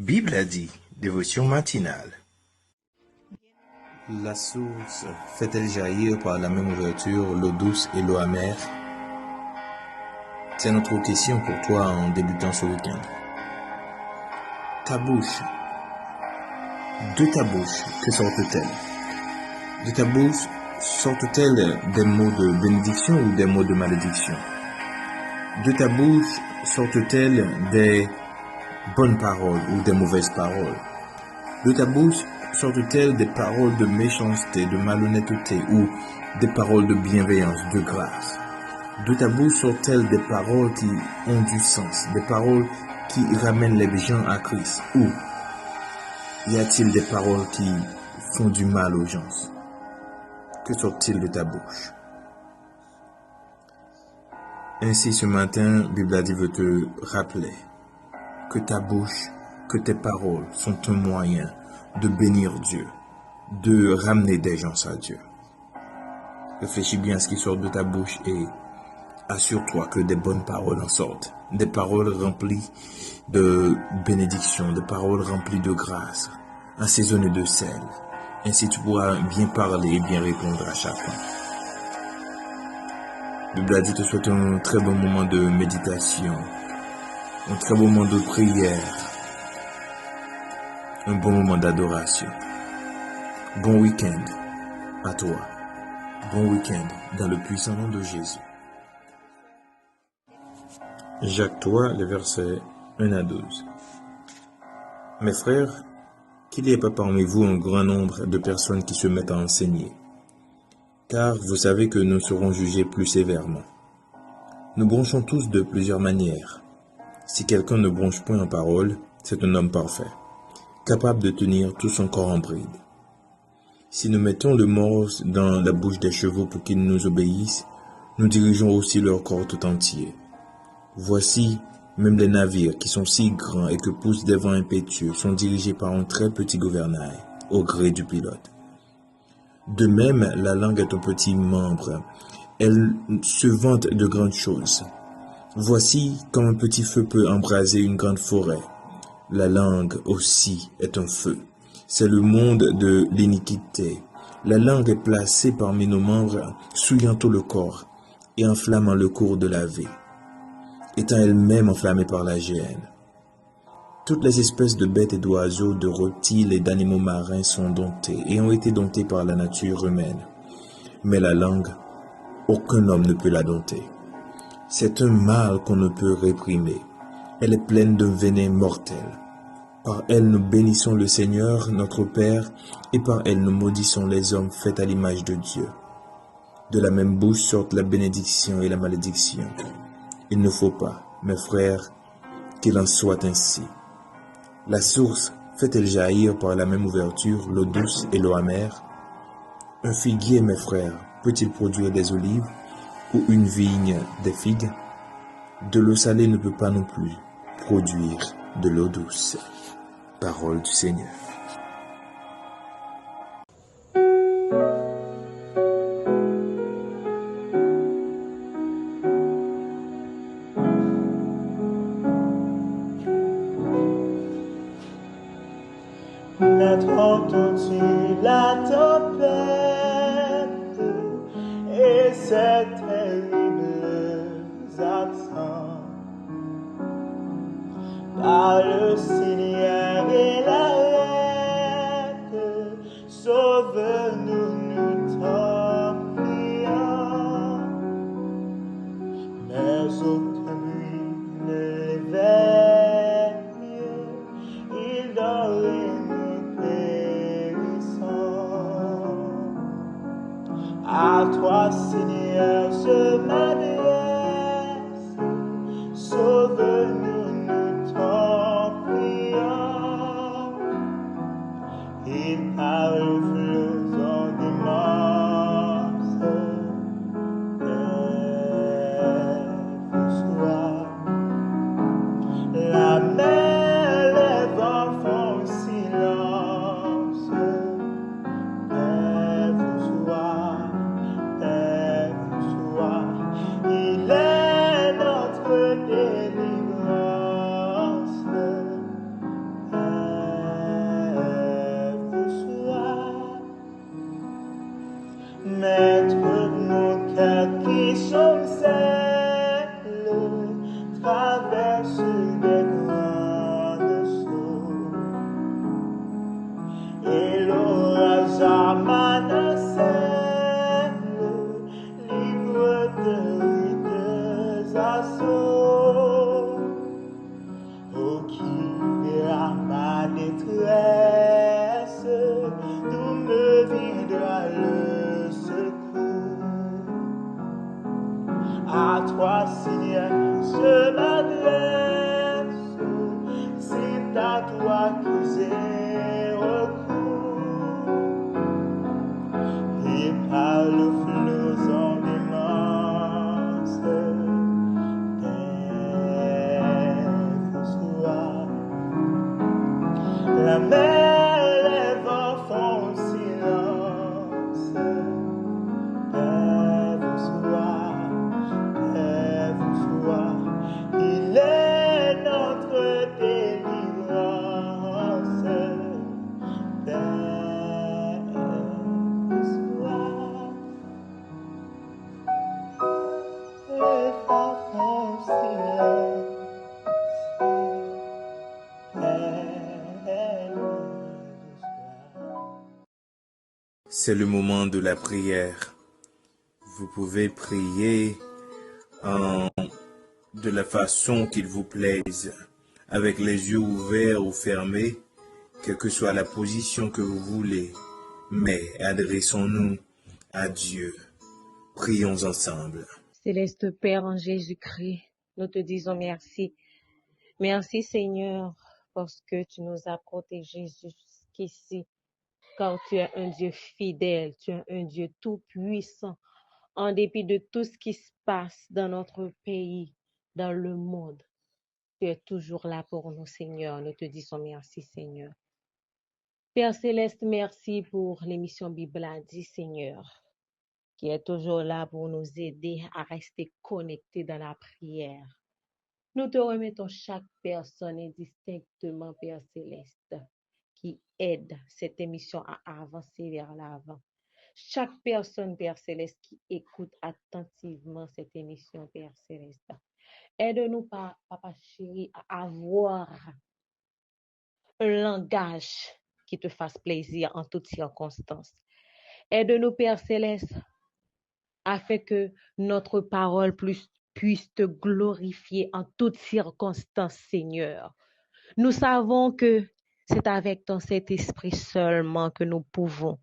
Bible a dit, dévotion matinale. La source fait-elle jaillir par la même ouverture l'eau douce et l'eau amère? C'est notre question pour toi en débutant ce week-end. Ta bouche. De ta bouche, que sortent-elles? De ta bouche sortent-elles des mots de bénédiction ou des mots de malédiction? De ta bouche sortent-elles des bonnes paroles ou des mauvaises paroles? De ta bouche sortent-elles des paroles de méchanceté, de malhonnêteté ou des paroles de bienveillance, de grâce? De ta bouche sortent-elles des paroles qui ont du sens, des paroles qui ramènent les gens à Christ? Ou y a-t-il des paroles qui font du mal aux gens? Que sort-il de ta bouche? Ainsi, ce matin, Bible a dit veut te rappeler que ta bouche, que tes paroles sont un moyen de bénir Dieu, de ramener des gens à Dieu. Réfléchis bien à ce qui sort de ta bouche et assure-toi que des bonnes paroles en sortent. Des paroles remplies de bénédiction, des paroles remplies de grâce, assaisonnées de sel. Ainsi tu pourras bien parler et bien répondre à chacun. La Bible a dit te souhaite un très bon moment de méditation, un très bon moment de prière, un bon moment d'adoration. Bon week-end à toi. Bon week-end dans le puissant nom de Jésus. Jacques 3, les versets 1 à 12. Mes frères, qu'il n'y ait pas parmi vous un grand nombre de personnes qui se mettent à enseigner, car vous savez que nous serons jugés plus sévèrement. Nous bronchons tous de plusieurs manières. Si quelqu'un ne bronche point en parole, c'est un homme parfait, capable de tenir tout son corps en bride. Si nous mettons le morse dans la bouche des chevaux pour qu'ils nous obéissent, nous dirigeons aussi leur corps tout entier. Voici, même les navires qui sont si grands et que poussent des vents impétueux sont dirigés par un très petit gouvernail, au gré du pilote. De même, la langue est un petit membre. Elle se vante de grandes choses. Voici comme un petit feu peut embraser une grande forêt. La langue aussi est un feu. C'est le monde de l'iniquité. La langue est placée parmi nos membres, souillant tout le corps et enflammant le cours de la vie, étant elle-même enflammée par la géhenne. Toutes les espèces de bêtes et d'oiseaux, de reptiles et d'animaux marins sont domptés et ont été domptés par la nature humaine. Mais la langue, aucun homme ne peut la dompter. C'est un mal qu'on ne peut réprimer. Elle est pleine d'un venin mortel. Par elle nous bénissons le Seigneur, notre Père, et par elle nous maudissons les hommes faits à l'image de Dieu. De la même bouche sortent la bénédiction et la malédiction. Il ne faut pas, mes frères, qu'il en soit ainsi. La source fait-elle jaillir par la même ouverture l'eau douce et l'eau amère? Un figuier, mes frères, peut-il produire des olives ou une vigne des figues? De l'eau salée ne peut pas non plus produire de l'eau douce. Parole du Seigneur. Entendu la tempête et ses terribles accents, par le Seigneur et l'arrête, sauve-nous, nous t'en prions, mais aucun bruit ne l'éveille, il dort et nous périssons. À toi, Seigneur, je m'adresse, sauve-nous, nous t'en prions. à toi que j'ai recours, et par le flot en démence, tes soirs. La mer, les vents font silence, tes soirs, tes soirs. Il est notre délivrance, tes soirs. Les vents font silence, tes soirs. C'est le moment de la prière. Vous pouvez prier de la façon qu'il vous plaise, avec les yeux ouverts ou fermés, quelle que soit la position que vous voulez. Mais adressons-nous à Dieu. Prions ensemble. Céleste Père en Jésus-Christ, nous te disons merci. Merci Seigneur parce que tu nous as protégés jusqu'ici, car tu es un Dieu fidèle, tu es un Dieu tout-puissant. En dépit de tout ce qui se passe dans notre pays, dans le monde, tu es toujours là pour nous Seigneur. Nous te disons merci Seigneur. Père Céleste, merci pour l'émission Bible a dit Seigneur, qui est toujours là pour nous aider à rester connectés dans la prière. Nous te remettons chaque personne indistinctement, Père Céleste, qui aide cette émission à avancer vers l'avant. Chaque personne, Père Céleste, qui écoute attentivement cette émission, Père Céleste. Aide-nous, Papa chéri, à avoir un langage qui te fasse plaisir en toutes circonstances. Aide-nous, Père Céleste, afin que notre parole puisse te glorifier en toutes circonstances, Seigneur. Nous savons que c'est avec ton Saint-Esprit seulement que nous pouvons,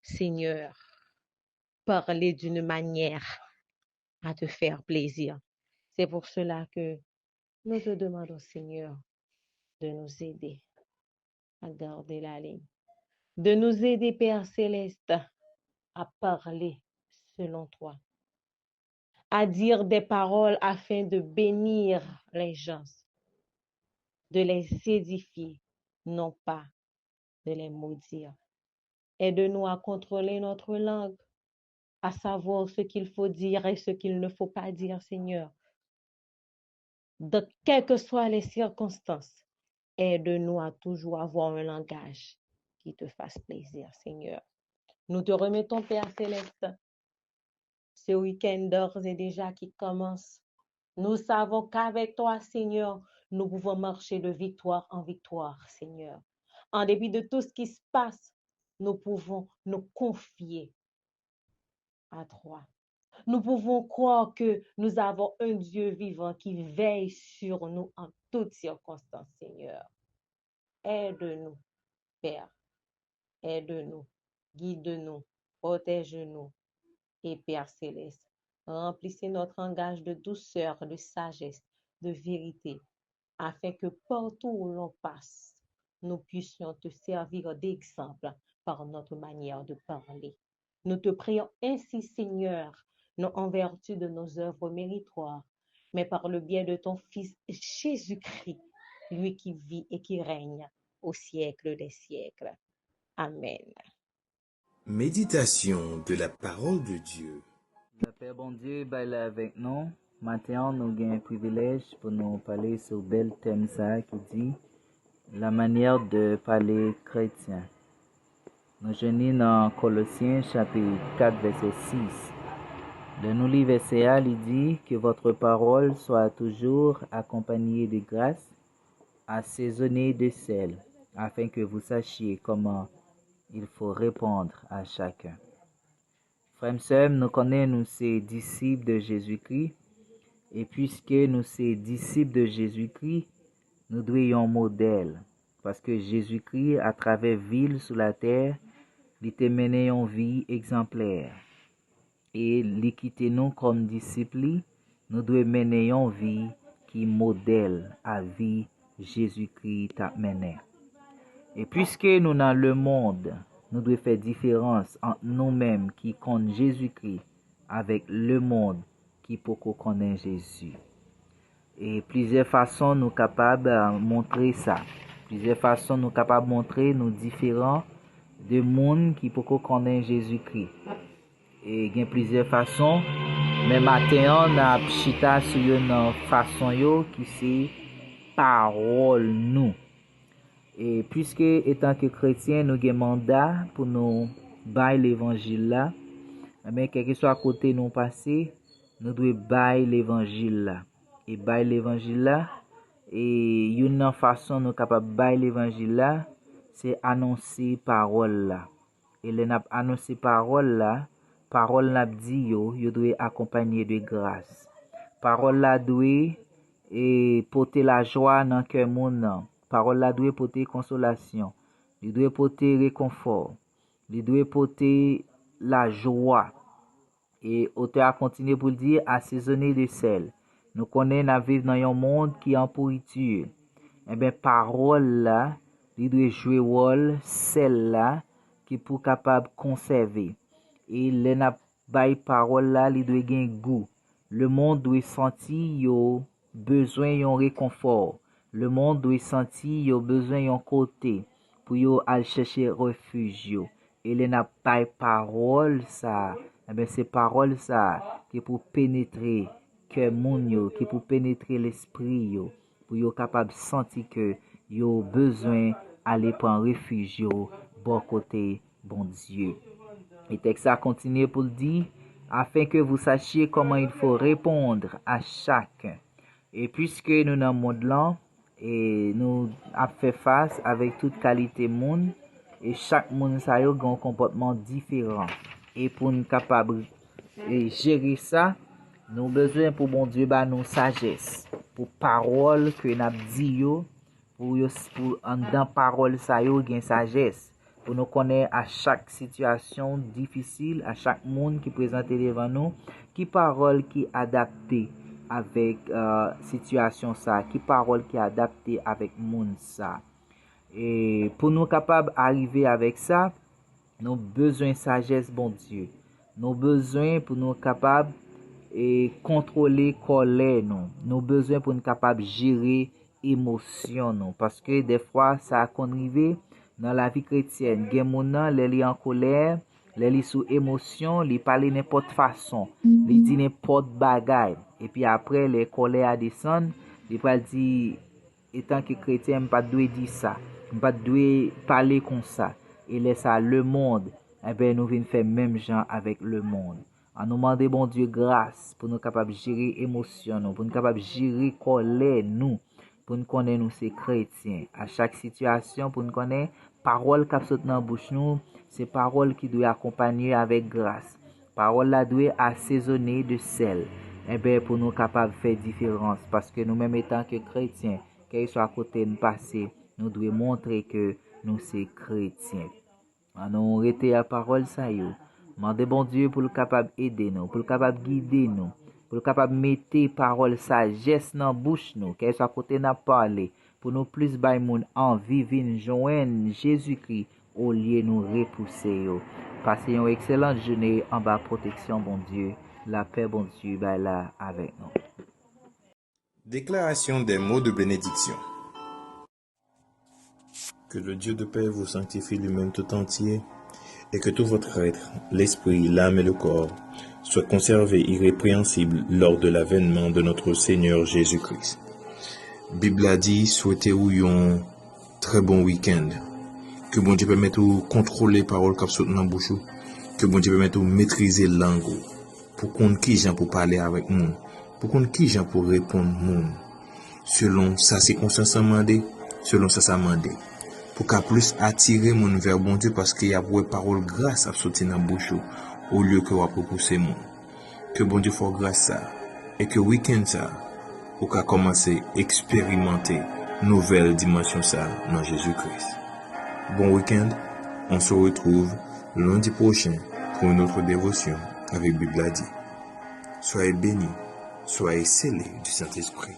Seigneur, parler d'une manière à te faire plaisir. C'est pour cela que nous te demandons, Seigneur, de nous aider à garder la ligne, de nous aider, Père Céleste, à parler selon toi, à dire des paroles afin de bénir les gens, de les édifier, non pas de les maudire. Aide-nous à contrôler notre langue, à savoir ce qu'il faut dire et ce qu'il ne faut pas dire, Seigneur. De quelles que soient les circonstances, aide-nous à toujours avoir un langage qui te fasse plaisir, Seigneur. Nous te remettons, Père Céleste, ce week-end d'ores et déjà qui commence. Nous savons qu'avec toi, Seigneur, nous pouvons marcher de victoire en victoire, Seigneur. En dépit de tout ce qui se passe, nous pouvons nous confier à toi. Nous pouvons croire que nous avons un Dieu vivant qui veille sur nous en toutes circonstances, Seigneur. Aide-nous, Père. Aide-nous, guide-nous, protège-nous. Et Père Céleste, remplissez notre langage de douceur, de sagesse, de vérité, afin que partout où l'on passe, nous puissions te servir d'exemple par notre manière de parler. Nous te prions ainsi, Seigneur, non en vertu de nos œuvres méritoires, mais par le biais de ton Fils Jésus-Christ, lui qui vit et qui règne au siècle des siècles. Amen. Méditation de la parole de Dieu. Le Père bon Dieu, là avec nous. Maintenant, nous avons un privilège pour nous parler sur le bel thème ça qui dit la manière de parler chrétien. Nous venons dans Colossiens chapitre 4 verset 6. Le nous lit verset A, il dit que votre parole soit toujours accompagnée de grâce, assaisonnée de sel, afin que vous sachiez comment il faut répondre à chacun. Frères et sœurs, nous connaissons nous ces disciples de Jésus-Christ, et puisque nous ces disciples de Jésus-Christ, nous devons un modèle, parce que Jésus-Christ, à travers ville sur la terre, il a mené une vie exemplaire. Et il quitte nous comme disciples, nous devons mener une vie qui modèle à vie Jésus-Christ t'a mené. Et puisque nous dans le monde, nous devons faire différence entre nous-mêmes qui connaissent Jésus-Christ avec le monde qui peut connaître Jésus. Et plusieurs façons nous capables de montrer ça. Plusieurs façons nous capables de montrer nous différents de monde qui peut connaître Jésus-Christ. Et il y a plusieurs façons. Mais maintenant, on a chita sur une façon qui c'est parole nous. Et puisque, étant que chrétiens, nous avons mandat pour nous bailler l'évangile là, mais quel que soit à côté nous passer, nous devons bailler l'évangile là. Et bailler l'évangile là, et une façon nous capable bailler l'évangile là, c'est annoncer parole là. Et les n'a annoncer parole n'a dit yo doit accompagner de grâce. Parole là doit et porter la joie dans cœur mon. Parole là doit porter consolation, il doit porter réconfort, il doit porter la joie. Et auteur a continué pour le dire, assaisonner de sel. Nous connaissons à vivre dans un monde qui est en pourriture. Eh bien, parole là, il doit jouer rôle, sel là, qui pour capable conserver. Et les n'a pas parole là, il doit gagner goût. Le monde doit sentir yo besoin yon réconfort. Le monde doit sentir yo besoin yon côté pour yo aller chercher refuge yo. Et les n'a pas parole ça. Eh bien, c'est parole ça qui pour pénétrer que moun yo, qui pour pénétrer l'esprit yo, pour yo capable sentir que yo besoin aller prendre refuge yo bon côté bon Dieu. Et texte ça continue pour le dire afin que vous sachiez comment il faut répondre à chacun. Et puisque nous dans le monde là et nous avons fait face avec toute qualité monde et chaque monde ça a un comportement différent. Et pour nous capable de gérer ça, nous avons besoin pour bon Dieu bah nous sagesse, pour parole que n'a dit yo, pour en dans parole ça yo gain sagesse, pour nous connaître à chaque situation difficile, à chaque monde qui présente devant nous, qui parole qui adaptée avec situation ça, qui parole qui adaptée avec monde ça. Et pour nous capable arriver avec ça, nous besoin sagesse bon Dieu. Nous besoin pour nous capable et contrôler colère nous. Nous besoin pour nous capable gérer émotion nous parce que des fois ça arrive dans la vie chrétienne, gen moun nan les en colère, les sous émotion, les parler n'importe façon, les dit n'importe bagaille et puis après les colères descendent, les va dire étant que chrétien pas doit dire ça, pas doit parler comme ça. Et laisse ça le monde, eh bien nous venons faire même gens avec le monde. En nous demander bon Dieu grâce pour nous capables de gérer émotion nous, pour nous capables de gérer colère nous, pour nous connaître nous ces chrétiens. À chaque situation pour nous connaître parole qui saute dans bouche nous, c'est parole qui doit accompagner avec grâce. Parole là doit assaisonner de sel. Eh bien pour nous capables de faire différence parce que nous-mêmes étant que chrétiens, qu'ils soient à côté de nous passer, nous devons montrer que nous sommes chrétiens. Nous arrêter la parole ça yo. Mandez bon Dieu pour le capable aider nous, pour le capable guider nous, pour le capable mettre parole sagesse dans bouche nous, qu'elle soit à côté n'a parler, pour nous plus bay moun envie vinn joindre Jésus-Christ au lieu nous repousser yo. Passez une excellente journée en bas protection bon Dieu, la paix bon Dieu bay là avec nous. Déclaration des mots de bénédiction. Que le Dieu de paix vous sanctifie lui-même tout entier, et que tout votre être, l'esprit, l'âme et le corps, soient conservés irrépréhensibles lors de l'avènement de notre Seigneur Jésus-Christ. Bible a dit, souhaitez-vous un très bon week-end. Que bon Dieu permette de contrôler les paroles qui sont dans la bouche. Que bon Dieu permette de maîtriser la langue. Pour qu'on qui gens pour parler avec nous. Pour qu'on qui gens pour répondre nous. Selon sa circonstance demandée, selon sa demandée. Pour qu'à plus attirer mon vers bon Dieu parce qu'il y a pour parole grâce à sortir dans la bouche au lieu que vous pousser mon. Que bon Dieu fasse grâce ça et que week-end ça ou qu'à commencer à expérimenter nouvelle dimension ça dans Jésus-Christ. Bon week-end, on se retrouve lundi prochain pour une autre dévotion avec Bible a dit. Soyez bénis, soyez scellés du Saint-Esprit.